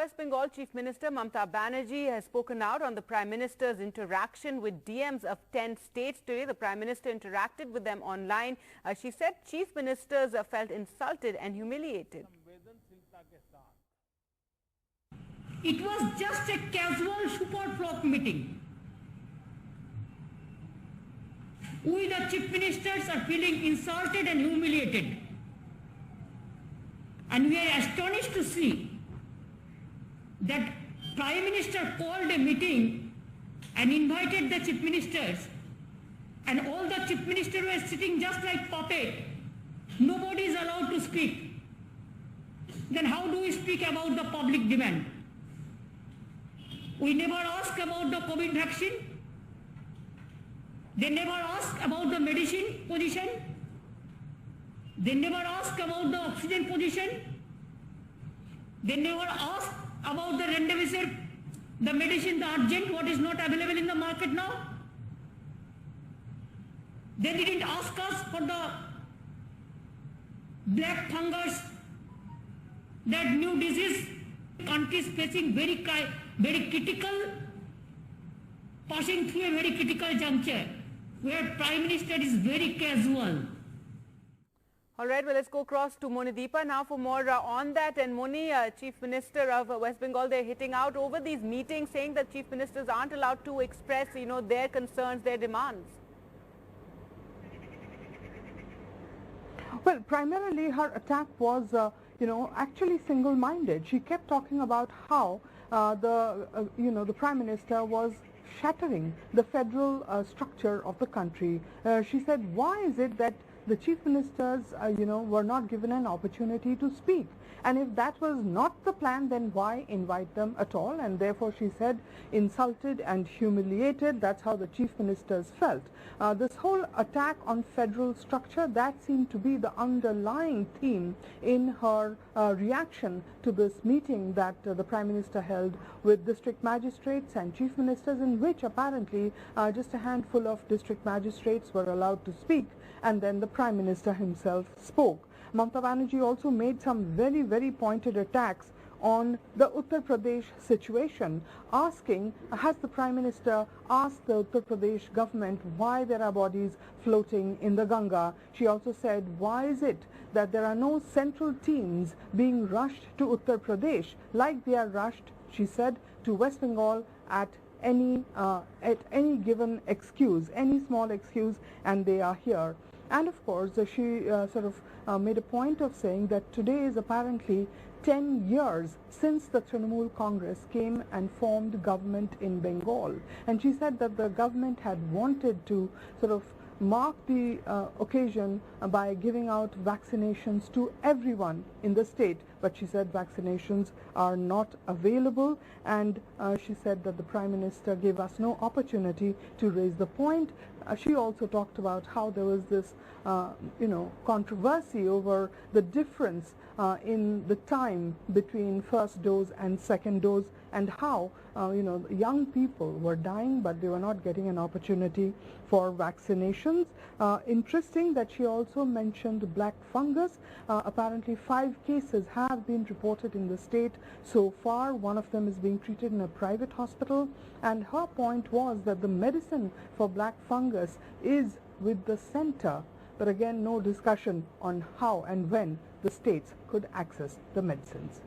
West Bengal Chief Minister Mamata Banerjee has spoken out on the Prime Minister's interaction with DMs of 10 states today. The Prime Minister interacted with them online. She said Chief Ministers felt insulted and humiliated. It was just a casual super flock meeting. We, the Chief Ministers, are feeling insulted and humiliated. And we are astonished to see that Prime Minister called a meeting and invited the Chief Ministers, and all the Chief Ministers were sitting just like puppet. Nobody is allowed to speak. Then how do we speak about the public demand? We never ask about the COVID vaccine. They never ask about the medicine position. They never ask about the oxygen position. They never ask about the remdesivir, the medicine, the urgent, what is not available in the market now. They didn't ask us for the black fungus, that new disease. Country is facing very critical, passing through a very critical juncture, where Prime Minister is very casual. All right, well, let's go across to Monideepa now for more on that. And Moni, Chief Minister of West Bengal, they're hitting out over these meetings, saying that Chief Ministers aren't allowed to express, their concerns, their demands. Well, primarily her attack was, actually single-minded. She kept talking about how the Prime Minister was shattering the federal structure of the country. She said, why is it that the Chief Ministers, were not given an opportunity to speak? And if that was not the plan, then why invite them at all? And therefore, she said, insulted and humiliated. That's how the Chief Ministers felt. This whole attack on federal structure, that seemed to be the underlying theme in her reaction to this meeting that the Prime Minister held with district magistrates and chief ministers, in which apparently just a handful of district magistrates were allowed to speak, and then the Prime Minister himself spoke. Mamata Banerjee also made some very, very pointed attacks on the Uttar Pradesh situation, asking, has the Prime Minister asked the Uttar Pradesh government why there are bodies floating in the Ganga? She also said, why is it that there are no central teams being rushed to Uttar Pradesh like they are rushed, she said, to West Bengal at any given excuse, any small excuse, and they are here. And of course, she made a point of saying that today is apparently 10 years since the Trinamool Congress came and formed government in Bengal. And she said that the government had wanted to mark the occasion by giving out vaccinations to everyone in the state, but she said vaccinations are not available, and she said that the Prime Minister gave us no opportunity to raise the point. She also talked about how there was this controversy over the difference in the time between first dose and second dose, and how young people were dying but they were not getting an opportunity for vaccinations. Interesting that she also mentioned black fungus. Apparently 5 cases have been reported in the state so far. One of them is being treated in a private hospital, and her point was that the medicine for black fungus is with the center, but again no discussion on how and when the states could access the medicines.